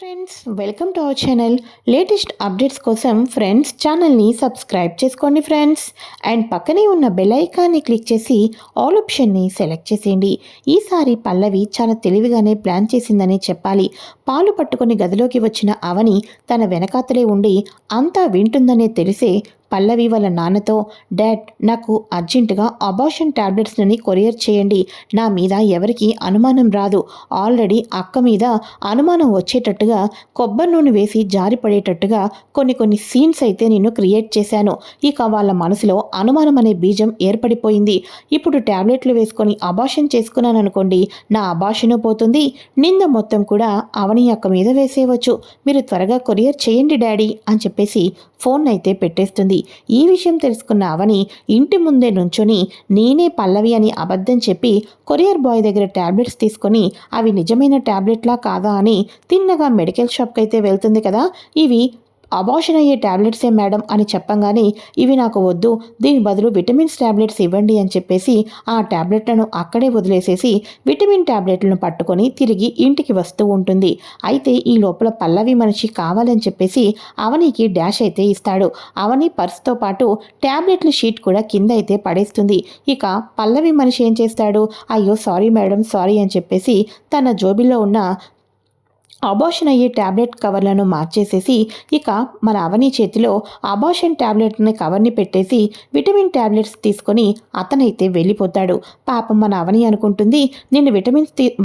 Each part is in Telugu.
Friends, welcome to our channel. Latest updates కోసం ఫ్రెండ్స్ ఛానల్ని సబ్స్క్రైబ్ చేసుకోండి ఫ్రెండ్స్. అండ్ పక్కనే ఉన్న బెల్ ఐకాన్ని క్లిక్ చేసి ఆల్ ఆప్షన్ని సెలెక్ట్ చేసేయండి. ఈసారి పల్లవి చాలా తెలివిగానే ప్లాన్ చేసిందని చెప్పాలి. పాలు పట్టుకొని గదిలోకి వచ్చిన అవని తన వెనకాతలే ఉండి అంతా వింటుందనే తెలిసే పల్లవి వాళ్ళ నాన్నతో, డాడ్, నాకు అర్జెంటుగా అబార్షన్ టాబ్లెట్స్ని కొరియర్ చేయండి. నా మీద ఎవరికి అనుమానం రాదు. ఆల్రెడీ అక్క మీద అనుమానం వచ్చేటట్టుగా కొబ్బరి నూనె వేసి జారిపడేటట్టుగా కొన్ని సీన్స్ అయితే నేను క్రియేట్ చేశాను. ఇక వాళ్ళ మనసులో అనుమానం అనే బీజం ఏర్పడిపోయింది. ఇప్పుడు టాబ్లెట్లు వేసుకొని అబార్షన్ చేసుకున్నాను అనుకోండి, నా అబార్షను పోతుంది, నింద మొత్తం కూడా అవని అక్క మీద వేసేయవచ్చు. మీరు త్వరగా కొరియర్ చేయండి డాడీ అని చెప్పేసి ఫోన్ అయితే పెట్టేస్తుంది. ఈ విషయం తెలుసుకున్న అవని ఇంటి ముందే నుంచొని నేనే పల్లవి అని అబద్ధం చెప్పి కొరియర్ బాయ్ దగ్గర టాబ్లెట్స్ తీసుకొని అవి నిజమైన టాబ్లెట్లా కాదా అని తిన్నగా మెడికల్ షాప్కి అయితే వెళ్తుంది కదా. ఇవి అబార్షన్ అయ్యే టాబ్లెట్సే మేడం అని చెప్పంగానే, ఇవి నాకు వద్దు, దీని బదులు విటమిన్స్ టాబ్లెట్స్ ఇవ్వండి అని చెప్పేసి ఆ టాబ్లెట్లను అక్కడే వదిలేసేసి విటమిన్ టాబ్లెట్లను పట్టుకొని తిరిగి ఇంటికి వస్తూ ఉంటుంది. అయితే ఈ లోపల పల్లవి మనిషి కావాలని చెప్పేసి అవనికి డాష్ అయితే ఇస్తాడు. అవని పర్స్తో పాటు టాబ్లెట్ల షీట్ కూడా కింద అయితే పడేస్తుంది. ఇక పల్లవి మనిషి ఏం చేస్తాడు, అయ్యో సారీ మేడం సారీ అని చెప్పేసి తన జోబిలో ఉన్న అబార్షన్ అయ్యే టాబ్లెట్ కవర్లను మార్చేసేసి ఇక మన అవని చేతిలో అబార్షన్ టాబ్లెట్ని కవర్ని పెట్టేసి విటమిన్ టాబ్లెట్స్ తీసుకొని అతనైతే వెళ్ళిపోతాడు. పాపం మన అవని అనుకుంటుంది, నేను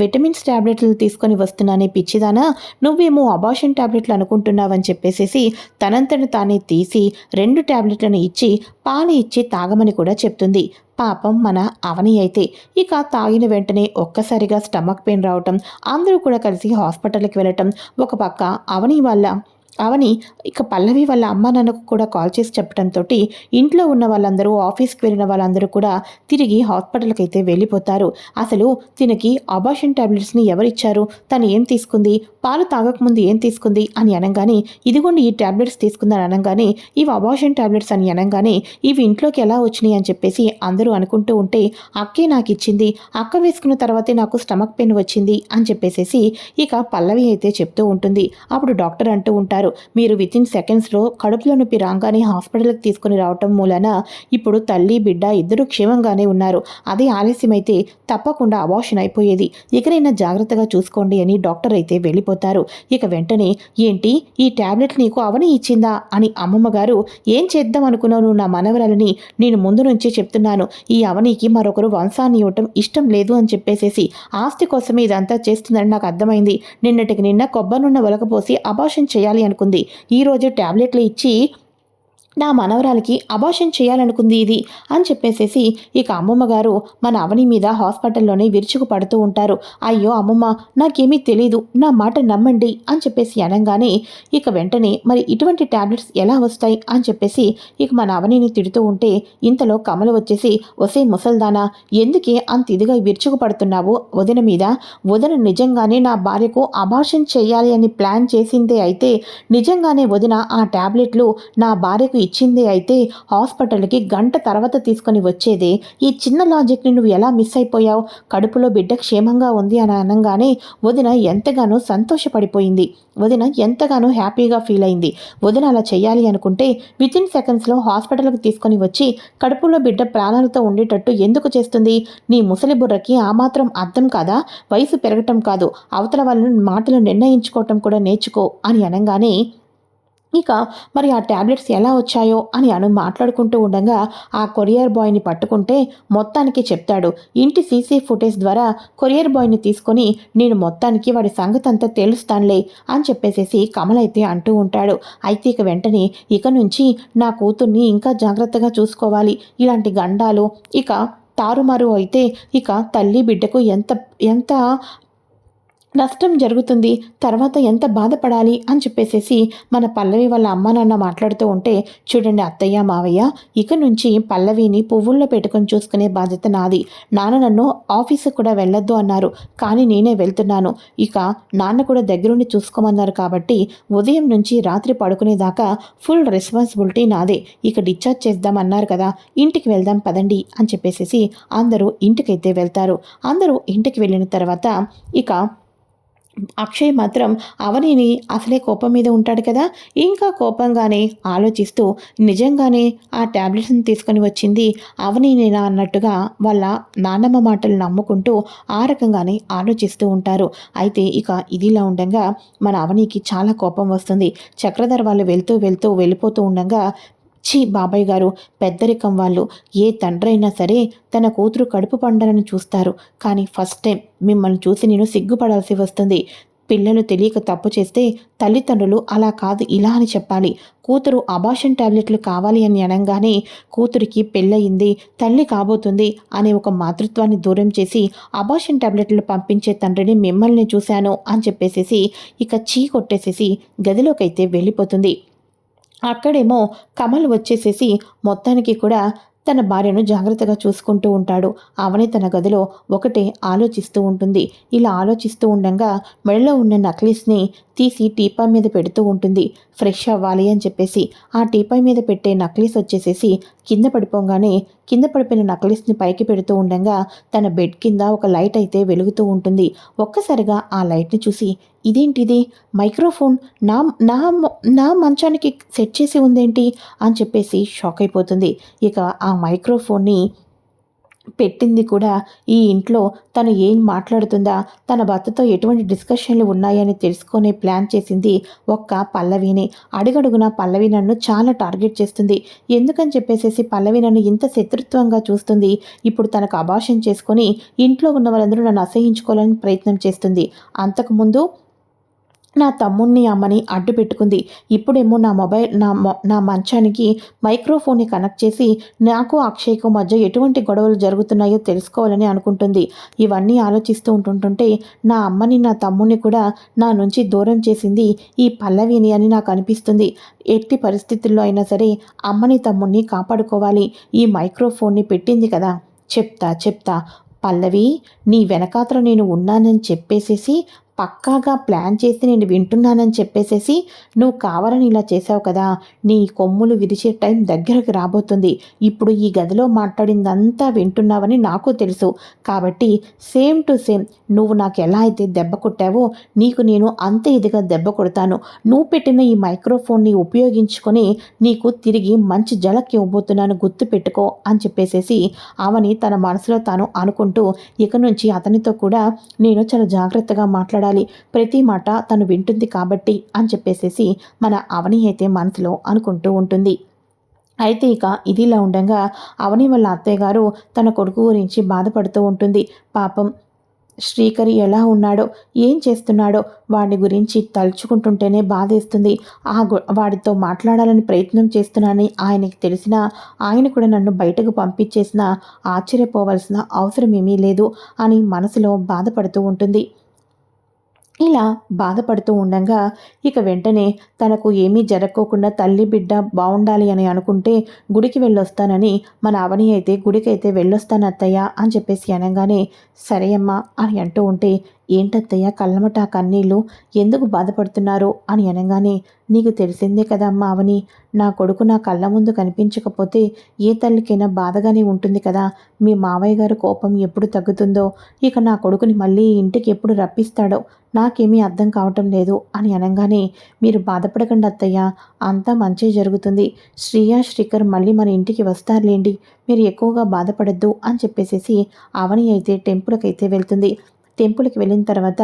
విటమిన్స్ టాబ్లెట్లు తీసుకొని వస్తున్నానే పిచ్చిదానా, నువ్వేమో అబార్షన్ టాబ్లెట్లు అనుకుంటున్నావని చెప్పేసేసి తనంతట తానే తీసి 2 టాబ్లెట్లను ఇచ్చి పాలు ఇచ్చి తాగమని కూడా చెప్తుంది. పాపం మన అవని అయితే ఇక తాగిన వెంటనే ఒక్కసారిగా స్టమక్ పెయిన్ రావటం, అందరూ కూడా కలిసి హాస్పిటల్కి వెళ్ళటం. ఒక పక్క అవని ఇక పల్లవి వాళ్ళ అమ్మ నాన్నకు కూడా కాల్ చేసి చెప్పడంతో ఇంట్లో ఉన్న వాళ్ళందరూ, ఆఫీస్కి వెళ్ళిన వాళ్ళందరూ కూడా తిరిగి హాస్పిటల్కి అయితే వెళ్ళిపోతారు. అసలు తినకి అబార్షన్ టాబ్లెట్స్ని ఎవరిచ్చారు, తను ఏం తీసుకుంది, పాలు తాగకముందు ఏం తీసుకుంది అని అనగానే, ఇదిగోండి ఈ టాబ్లెట్స్ తీసుకుందని అనగానే, ఇవి అబార్షన్ టాబ్లెట్స్ అని అనగానే, ఇవి ఇంట్లోకి ఎలా వచ్చినాయి అని చెప్పేసి అందరూ అనుకుంటూ ఉంటే, అక్కే నాకు ఇచ్చింది, అక్క వేసుకున్న తర్వాతే నాకు స్టమక్ పెయిన్ వచ్చింది అని చెప్పేసి ఇక పల్లవి అయితే చెప్తూ ఉంటుంది. అప్పుడు డాక్టర్ అంటూ ఉంటారు, మీరు వితిన్ సెకండ్స్లో కడుపులో నొప్పి రాగానే హాస్పిటల్కి తీసుకుని రావటం మూలన ఇప్పుడు తల్లి బిడ్డ ఇద్దరు క్షేమంగానే ఉన్నారు. అదే ఆలస్యమైతే తప్పకుండా అబార్షన్ అయిపోయేది. ఇకనైనా జాగ్రత్తగా చూసుకోండి అని డాక్టర్ అయితే వెళ్ళిపోతారు. ఇక వెంటనే, ఏంటి ఈ టాబ్లెట్ నీకు అవని ఇచ్చిందా అని అమ్మమ్మ గారు, ఏం చేద్దాం అనుకున్నావు నా మనవరాలని, నేను ముందు నుంచే చెప్తున్నాను, ఈ అవనికి మరొకరు వంశాన్ని ఇవ్వటం ఇష్టం లేదు అని చెప్పేసేసి ఆస్తి కోసమే ఇదంతా చేస్తుందని నాకు అర్థమైంది. నిన్నటికి నిన్న కొబ్బరినున్న ఒలకపోసి అబార్షన్ చేయాలి అనుకుంది. ఈరోజు టాబ్లెట్లు ఇచ్చి నా మనవరాలకి అబార్షన్ చేయాలనుకుంది ఇది అని చెప్పేసేసి ఇక అమ్మమ్మ గారు మన అవని మీద హాస్పిటల్లోనే విరుచుకు పడుతూ ఉంటారు. అయ్యో అమ్మమ్మ, నాకేమీ తెలీదు, నా మాట నమ్మండి అని చెప్పేసి అనగానే, ఇక వెంటనే మరి ఇటువంటి టాబ్లెట్స్ ఎలా వస్తాయి అని చెప్పేసి ఇక మన అవనిని తిడుతూ ఉంటే, ఇంతలో కమల వచ్చేసి, ఒసే ముసల్దానా, ఎందుకే అంత ఇదిగా విరుచుకు పడుతున్నావు వదిన మీద, వదిన నిజంగానే నా భార్యకు అబార్షన్ చేయాలి అని ప్లాన్ చేసిందే అయితే, నిజంగానే వదిన ఆ టాబ్లెట్లు నా భార్యకు ఇచ్చిందే అయితే హాస్పిటల్కి గంట తర్వాత తీసుకొని వచ్చేదే. ఈ చిన్న లాజిక్ని నువ్వు ఎలా మిస్ అయిపోయావు? కడుపులో బిడ్డ క్షేమంగా ఉంది అని అనగానే వదిన ఎంతగానో సంతోషపడిపోయింది. వదిన ఎంతగానో హ్యాపీగా ఫీల్ అయింది. వదిన అలా చేయాలి అనుకుంటే వితిన్ సెకండ్స్లో హాస్పిటల్కి తీసుకొని వచ్చి కడుపులో బిడ్డ ప్రాణాలతో ఉండేటట్టు ఎందుకు చేస్తుంది? నీ ముసలి బుర్రకి ఆ మాత్రం అర్థం కాదా? వయసు పెరగటం కాదు, అవతల వాళ్ళని మాటలు నిర్ణయించుకోవటం కూడా నేర్చుకో అని అనగానే, ఇక మరి ఆ టాబ్లెట్స్ ఎలా వచ్చాయో అని మాట్లాడుకుంటూ ఉండగా ఆ కొరియర్ బాయ్ని పట్టుకుంటే మొత్తానికి చెప్తాడు. ఇంటి సీసీ ఫుటేజ్ ద్వారా కొరియర్ బాయ్ని తీసుకొని నేను మొత్తానికి వాడి సంగతి అంతా తెలుస్తానులే అని చెప్పేసేసి కమల్ అయితే అంటూ ఉంటాడు. అయితే ఇక వెంటనే, ఇక నుంచి నా కూతుర్ని ఇంకా జాగ్రత్తగా చూసుకోవాలి, ఇలాంటి గండాలు ఇక తారుమారు అయితే ఇక తల్లి బిడ్డకు ఎంత ఎంత నష్టం జరుగుతుంది, తర్వాత ఎంత బాధపడాలి అని చెప్పేసేసి మన పల్లవి వాళ్ళ అమ్మ నాన్న మాట్లాడుతూ ఉంటే, చూడండి అత్తయ్య మావయ్య, ఇక నుంచి పల్లవిని పువ్వుల్లో పెట్టుకొని చూసుకునే బాధ్యత నాది. నాన్న నన్ను ఆఫీసుకు కూడా వెళ్ళొద్దు అన్నారు, కానీ నేనే వెళ్తున్నాను. ఇక నాన్న కూడా దగ్గరుండి చూసుకోమన్నారు కాబట్టి ఉదయం నుంచి రాత్రి పడుకునేదాకా ఫుల్ రెస్పాన్సిబిలిటీ నాదే. ఇక డిశ్చార్జ్ చేద్దామన్నారు కదా, ఇంటికి వెళ్దాం పదండి అని చెప్పేసేసి అందరూ ఇంటికైతే వెళ్తారు. అందరూ ఇంటికి వెళ్ళిన తర్వాత ఇక అక్షయ్ మాత్రం అవనిని అసలే కోపం మీద ఉంటాడు కదా, ఇంకా కోపంగానే ఆలోచిస్తూ నిజంగానే ఆ ట్యాబ్లెట్స్ని తీసుకొని వచ్చింది అవనినేనా అన్నట్టుగా వాళ్ళ నాన్నమ్మ మాటలు నమ్ముకుంటూ ఆ రకంగానే ఆలోచిస్తూ ఉంటారు. అయితే ఇక ఇదిలా ఉండగా మన అవనికి చాలా కోపం వస్తుంది. చక్రధర్ వాళ్ళు వెళ్తూ వెళ్తూ వెళ్ళిపోతూ ఉండగా, ఛీ బాబాయ్ గారు, పెద్దరికం వాళ్ళు ఏ తండ్రైనా సరే తన కూతురు కడుపు పండాలని చూస్తారు. కానీ ఫస్ట్ టైం మిమ్మల్ని చూసి నేను సిగ్గుపడాల్సి వస్తుంది. పిల్లలు తెలియక తప్పు చేస్తే తల్లిదండ్రులు అలా కాదు ఇలా అని చెప్పాలి. కూతురు అబార్షన్ టాబ్లెట్లు కావాలి అని అనగానే కూతురికి పెళ్ళయింది, తల్లి కాబోతుంది అనే ఒక మాతృత్వాన్ని దూరం చేసి అబార్షన్ టాబ్లెట్లు పంపించే తండ్రిని మిమ్మల్ని చూశాను అని చెప్పేసేసి ఇక చీ కొట్టేసేసి గదిలోకైతే వెళ్ళిపోతుంది. అక్కడేమో కమల్ వచ్చేసేసి మొత్తానికి కూడా తన భార్యను జాగ్రత్తగా చూసుకుంటూ ఉంటాడు. అవని తన గదిలో ఒకటే ఆలోచిస్తూ ఉంటుంది. ఇలా ఆలోచిస్తూ ఉండగా మెడలో ఉన్న నక్లీస్ని తీసి టీపాయ్ మీద పెడుతూ ఉంటుంది. ఫ్రెష్ అవ్వాలి అని చెప్పేసి ఆ టీపాయ్ మీద పెట్టే నక్లీస్ వచ్చేసేసి కింద పడిపోగానే కింద పడిపోయిన నక్లీస్ని పైకి పెడుతూ ఉండగా తన బెడ్ కింద ఒక లైట్ అయితే వెలుగుతూ ఉంటుంది. ఒక్కసారిగా ఆ లైట్ని చూసి ఇదేంటిది, మైక్రోఫోన్ నా నా నా మంచానికి సెట్ చేసి ఉందేంటి అని చెప్పేసి షాక్ అయిపోతుంది. ఇక ఆ మైక్రోఫోన్ని పెట్టింది కూడా ఈ ఇంట్లో తను ఏం మాట్లాడుతుందా, తన భర్తతో ఎటువంటి డిస్కషన్లు ఉన్నాయని తెలుసుకునే ప్లాన్ చేసింది ఒక్క పల్లవిని. అడుగడుగునా పల్లవి నన్ను చాలా టార్గెట్ చేస్తుంది. ఎందుకని చెప్పేసేసి పల్లవి నన్ను ఇంత శత్రుత్వంగా చూస్తుంది. ఇప్పుడు తనకు అబార్షన్ చేసుకొని ఇంట్లో ఉన్న వాళ్ళందరూ నన్ను అసహించుకోవాలని ప్రయత్నం చేస్తుంది. అంతకుముందు నా తమ్ముణ్ణి అమ్మని అడ్డు పెట్టుకుంది. ఇప్పుడేమో నా మొబైల్ నా మంచానికి మైక్రోఫోన్ని కనెక్ట్ చేసి నాకు అక్షయ్కు మధ్య ఎటువంటి గొడవలు జరుగుతున్నాయో తెలుసుకోవాలని అనుకుంటుంది. ఇవన్నీ ఆలోచిస్తూ ఉంటుంటే నా అమ్మని నా తమ్ముణ్ణి కూడా నా నుంచి దూరం చేసింది ఈ పల్లవిని అని నాకు అనిపిస్తుంది. ఎట్టి పరిస్థితుల్లో అయినా సరే అమ్మని తమ్ముణ్ణి కాపాడుకోవాలి. ఈ మైక్రోఫోన్ని పెట్టింది కదా, చెప్తా పల్లవి, నీ వెనకాతల నేను ఉన్నానని చెప్పేసేసి పక్కాగా ప్లాన్ చేసి నేను వింటున్నానని చెప్పేసేసి నువ్వు కావాలని ఇలా చేసావు కదా, నీ కొమ్ములు విరిచే టైం దగ్గరకు రాబోతుంది. ఇప్పుడు ఈ గదిలో మాట్లాడిందంతా వింటున్నావని నాకు తెలుసు. కాబట్టి సేమ్ టు సేమ్ నువ్వు నాకు ఎలా అయితే దెబ్బ కొట్టావో నీకు నేను అంతే ఇదిగా దెబ్బ కొడతాను. నువ్వు పెట్టిన ఈ మైక్రోఫోన్ని ఉపయోగించుకొని నీకు తిరిగి మంచి జలక్ ఇవ్వబోతున్నాను, గుర్తు పెట్టుకో అని చెప్పేసేసి ఆమెని తన మనసులో తాను అనుకుంటూ ఇక నుంచి అతనితో కూడా నేను చాలా జాగ్రత్తగా మాట్లాడాలి, ప్రతి మాట తను వింటుంది కాబట్టి అని చెప్పేసేసి మన అవని అయితే మనసులో అనుకుంటూ ఉంటుంది. అయితే ఇక ఇదిలా ఉండగా అవని వాళ్ళ అత్తయ్య గారు తన కొడుకు గురించి బాధపడుతూ ఉంటుంది. పాపం శ్రీకర్ ఎలా ఉన్నాడో, ఏం చేస్తున్నాడో వాడి గురించి తలుచుకుంటుంటేనే బాధేస్తుంది. వాడితో మాట్లాడాలని ప్రయత్నం చేస్తున్నానని ఆయనకి తెలిసినా ఆయన కూడా నన్ను బయటకు పంపించేసినా ఆశ్చర్యపోవలసిన అవసరం ఏమీ లేదు అని మనసులో బాధపడుతూ ఉంటుంది. ఇలా బాధపడుతూ ఉండగా ఇక వెంటనే తనకు ఏమీ జరగకోకుండా తల్లి బిడ్డ బాగుండాలి అని అనుకుంటే గుడికి వెళ్ళొస్తానని మన అవని అయితే గుడికైతే వెళ్ళొస్తాను అత్తయ్య అని చెప్పేసి అనగానే సరే అమ్మా అని అంటూ ఉంటే ఏంటత్తయ్య కళ్ళమట కన్నీళ్ళు, ఎందుకు బాధపడుతున్నారు అని అనగానే నీకు తెలిసిందే కదా అమ్మ అవని, నా కొడుకు నా కళ్ళ ముందు కనిపించకపోతే ఏ తల్లికైనా బాధగానే ఉంటుంది కదా. మీ మావయ్య గారు కోపం ఎప్పుడు తగ్గుతుందో, ఇక నా కొడుకుని మళ్ళీ ఇంటికి ఎప్పుడు రప్పిస్తాడో నాకేమీ అర్థం కావటం లేదు అని అనగానే మీరు బాధపడకండి అత్తయ్య, అంతా మంచి జరుగుతుంది. శ్రీకర్ మళ్ళీ మన ఇంటికి వస్తారులేండి, మీరు ఎక్కువగా బాధపడద్దు అని చెప్పేసేసి అవని అయితే టెంపుల్కి అయితే వెళ్తుంది. టెంపుల్కి వెళ్ళిన తర్వాత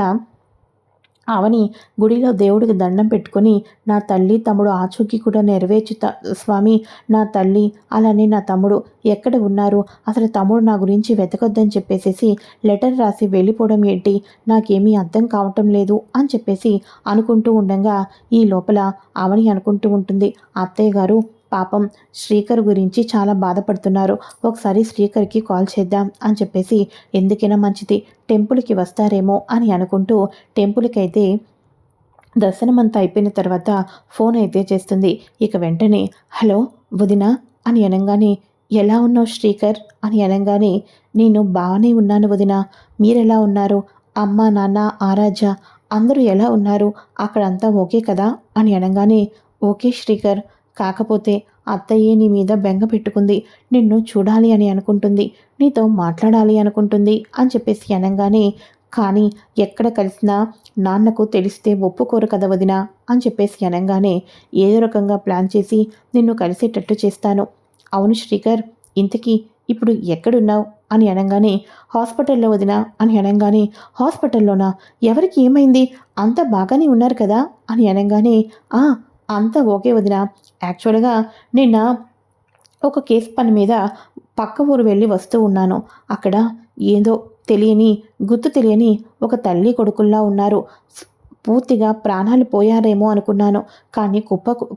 అవని గుడిలో దేవుడికి దండం పెట్టుకొని నా తల్లి తమ్ముడు ఆచూకీ కూడా నెరవేర్చుతా స్వామి, నా తల్లి అలానే నా తమ్ముడు ఎక్కడ ఉన్నారు, అసలు తమ్ముడు నా గురించి వెతకొద్దని చెప్పేసేసి లెటర్ రాసి వెళ్ళిపోవడం ఏంటి, నాకేమీ అర్థం కావటం లేదు అని చెప్పేసి అనుకుంటూ ఉండగా ఈ లోపల అవని అనుకుంటూ ఉంటుంది, అత్తయ్య గారు పాపం శ్రీకర్ గురించి చాలా బాధపడుతున్నారు, ఒకసారి శ్రీకర్కి కాల్ చేద్దాం అని చెప్పేసి ఎందుకైనా మంచిది టెంపుల్కి వస్తారేమో అని అనుకుంటూ టెంపుల్కి అయితే దర్శనమంతా అయిపోయిన తర్వాత ఫోన్ అయితే చేస్తుంది. ఇక వెంటనే హలో వదిన అని అనగానే ఎలా ఉన్నావు శ్రీకర్ అని అనగానే నేను బాగానే ఉన్నాను వదిన, మీరెలా ఉన్నారు, అమ్మ నాన్న ఆరాధ్య అందరూ ఎలా ఉన్నారు, అక్కడంతా ఓకే కదా అని అనగానే ఓకే శ్రీకర్, కాకపోతే అత్తయ్యే నీ మీద బెంగ పెట్టుకుంది, నిన్ను చూడాలి అని అనుకుంటుంది, నీతో మాట్లాడాలి అనుకుంటుంది అని చెప్పేసి అనగానే కానీ ఎక్కడ కలిసినా నాన్నకు తెలిస్తే ఒప్పుకోరు కదా వదిన అని చెప్పేసి అనగానే, ఏదో రకంగా ప్లాన్ చేసి నిన్ను కలిసేటట్టు చేస్తాను. అవును శ్రీకర్, ఇంతకీ ఇప్పుడు ఎక్కడున్నావు అని అనగానే, హాస్పిటల్లో వదిన అని అనగానే, హాస్పిటల్లోనా? ఎవరికి ఏమైంది? అంతా బాగానే ఉన్నారు కదా అని అనగానే, ఆ అంతా ఓకే వదిన. యాక్చువల్గా నిన్న ఒక కేసు పని మీద పక్క ఊరు వెళ్ళి వస్తూ ఉన్నాను. అక్కడ ఏదో తెలియని, గుర్తు తెలియని ఒక తల్లి కొడుకుల్లా ఉన్నారు. పూర్తిగా ప్రాణాలు పోయారేమో అనుకున్నాను. కానీ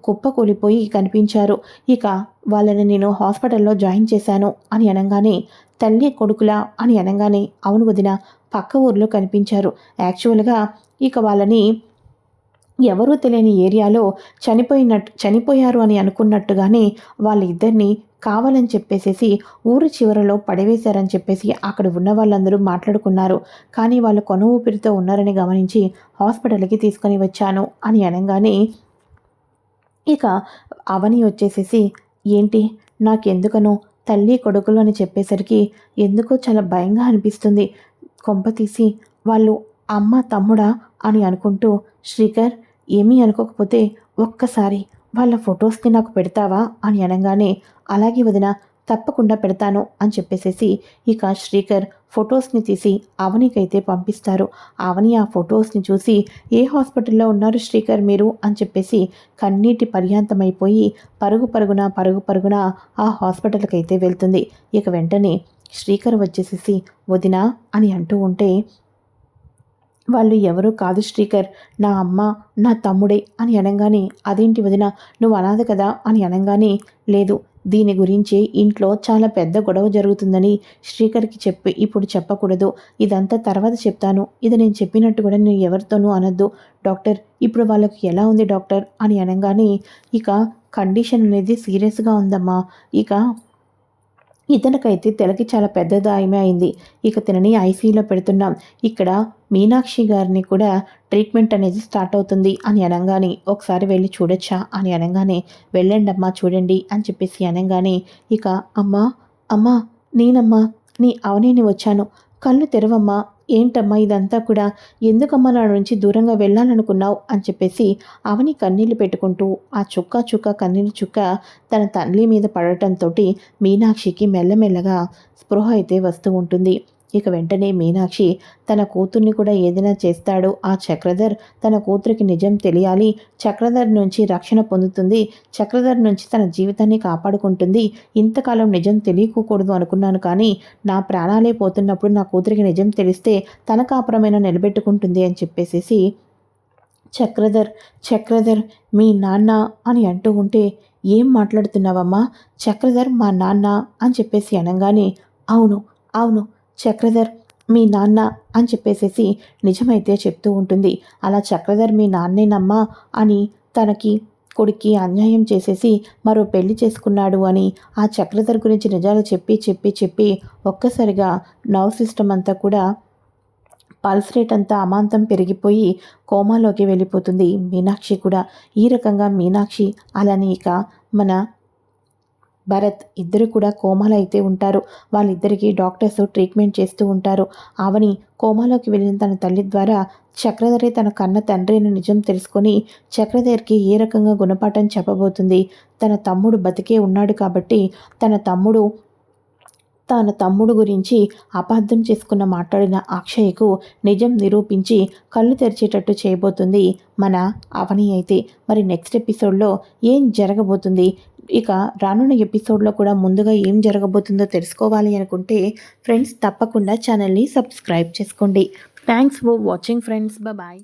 కుప్పకూలిపోయి కనిపించారు. ఇక వాళ్ళని నేను హాస్పిటల్‌లో జాయిన్ చేశాను అని అనంగానే, తల్లి కొడుకులా అని అనంగానే, అవును వదిన, పక్క ఊర్లో కనిపించారు. యాక్చువల్‌గా ఇక వాళ్ళని ఎవరూ తెలియని ఏరియాలో చనిపోయారు అని అనుకున్నట్టుగానే వాళ్ళిద్దరిని కావాలని చెప్పేసేసి ఊరు చివరలో పడవేశారని చెప్పేసి అక్కడ ఉన్న వాళ్ళందరూ మాట్లాడుకున్నారు. కానీ వాళ్ళు కొన ఊపిరితో ఉన్నారని గమనించి హాస్పిటల్‌కి తీసుకొని వచ్చాను అని అనంగానే, ఇక అవని వచ్చేసేసి, ఏంటి నాకెందుకనో తల్లి కొడుకులు అని చెప్పేసరికి ఎందుకో చాలా భయంగా అనిపిస్తుంది. కొంపతీసి వాళ్ళు అమ్మ తమ్ముడా అని అనుకుంటూ, శ్రీకర్, ఏమీ అనుకోకపోతే ఒక్కసారి వాళ్ళ ఫొటోస్‌ని నాకు పెడతావా అని అనంగానే, అలాగే వదిన, తప్పకుండా పెడతాను అని చెప్పేసేసి ఇక శ్రీకర్ ఫొటోస్‌ని తీసి అవనికైతే పంపిస్తారు. అవని ఆ ఫొటోస్‌ని చూసి, ఏ హాస్పిటల్‌లో ఉన్నారు శ్రీకర్ మీరు అని చెప్పేసి కన్నీటి పర్యాంతమైపోయి పరుగు పరుగున ఆ హాస్పిటల్‌కైతే వెళ్తుంది. ఇక వెంటనే శ్రీకర్ వచ్చేసేసి, వదినా అని అంటూ ఉంటే, వాళ్ళు ఎవరూ కాదు శ్రీకర్, నా అమ్మ, నా తమ్ముడే అని అనంగానే, అదేంటి వదిన, నువ్వు అనాథ కదా అని అనంగానే, లేదు, దీని గురించి ఇంట్లో చాలా పెద్ద గొడవ జరుగుతుందని శ్రీకర్కి చెప్పి ఇప్పుడు చెప్పకూడదు. ఇదంతా తర్వాత చెప్తాను. ఇది నేను చెప్పినట్టు కూడా నేను ఎవరితోనూ అనొద్దు. డాక్టర్, ఇప్పుడు వాళ్ళకి ఎలా ఉంది డాక్టర్ అని అనంగానే, ఇక కండిషన్ అనేది సీరియస్‌గా ఉందమ్మా. ఇక ఇతనికైతే తలకి చాలా పెద్ద గాయమే అయింది. ఇక తినని ఐసీయూలో పెడుతున్నాం. ఇక్కడ మీనాక్షి గారిని కూడా ట్రీట్మెంట్ అనేది స్టార్ట్ అవుతుంది అని అనంగానే, ఒకసారి వెళ్ళి చూడొచ్చా అని అనంగానే, వెళ్ళండమ్మా చూడండి అని చెప్పేసి అనంగానే, ఇక అమ్మా, అమ్మా, నేనమ్మా, నీ అవనిని వచ్చాను. కళ్ళు తెరవమ్మా. ఏంటమ్మా ఇదంతా కూడా? ఎందుకమ్మా నా నుంచి దూరంగా వెళ్ళాలనుకున్నావు అని చెప్పేసి అవని కన్నీళ్లు పెట్టుకుంటూ ఆ చుక్క కన్నీళ్ళ చుక్క తన తల్లి మీద పడటంతోటి మీనాక్షికి మెల్లమెల్లగా స్పృహ అయితే వస్తూ ఉంటుంది. ఇక వెంటనే మీనాక్షి తన కూతుర్ని కూడా ఏదైనా చేస్తాడు ఆ చక్రధర్, తన కూతురికి నిజం తెలియాలి, చక్రధర్ నుంచి రక్షణ పొందుతుంది, చక్రధర్ నుంచి తన జీవితాన్ని కాపాడుకుంటుంది, ఇంతకాలం నిజం తెలియకూడదు అనుకున్నాను, కానీ నా ప్రాణాలే పోతున్నప్పుడు నా కూతురికి నిజం తెలిస్తే తన కాపురమైనా నిలబెట్టుకుంటుంది అని చెప్పేసేసి, చక్రధర్, చక్రధర్ మీ నాన్న అని అంటూ ఉంటే, ఏం మాట్లాడుతున్నావమ్మా, చక్రధర్ మా నాన్న అని చెప్పేసి అనంగానే, అవును, అవును, చక్రధర్ మీ నాన్న అని చెప్పేసేసి నిజమైతే చెప్తూ ఉంటుంది. అలా చక్రధర్ మీ నాన్నేనమ్మా అని తనకి కొడుక్కి అన్యాయం చేసేసి మరో పెళ్లి చేసుకున్నాడు అని ఆ చక్రధర్ గురించి నిజాలు చెప్పి ఒక్కసారిగా నర్వ్ సిస్టమ్ అంతా కూడా, పల్స్ రేట్ అంతా అమాంతం పెరిగిపోయి కోమాలోకి వెళ్ళిపోతుంది మీనాక్షి కూడా. ఈ రకంగా మీనాక్షి అలానే ఇక మన భరత్ ఇద్దరు కూడా కోమాలో అయితే ఉంటారు. వాళ్ళిద్దరికీ డాక్టర్స్ ట్రీట్మెంట్ చేస్తూ ఉంటారు. అవని కోమాలోకి వెళ్ళిన తన తల్లి ద్వారా చక్రధరే తన కన్న తండ్రి అని నిజం తెలుసుకొని చక్రధర్కి ఏ రకంగా గుణపాఠం చెప్పబోతుంది. తన తమ్ముడు బతికే ఉన్నాడు కాబట్టి తన తమ్ముడు గురించి అపార్థం చేసుకున్న మాట్లాడిన అక్షయ్కు నిజం నిరూపించి కళ్ళు తెరిచేటట్టు చేయబోతుంది మన అవని అయితే. మరి నెక్స్ట్ ఎపిసోడ్లో ఏం జరగబోతుంది, ఇక రానున్న ఎపిసోడ్లో కూడా ముందుగా ఏం జరగబోతుందో తెలుసుకోవాలి అనుకుంటే ఫ్రెండ్స్ తప్పకుండా ఛానల్ని సబ్స్క్రైబ్ చేసుకోండి. Thanks for watching friends. Bye.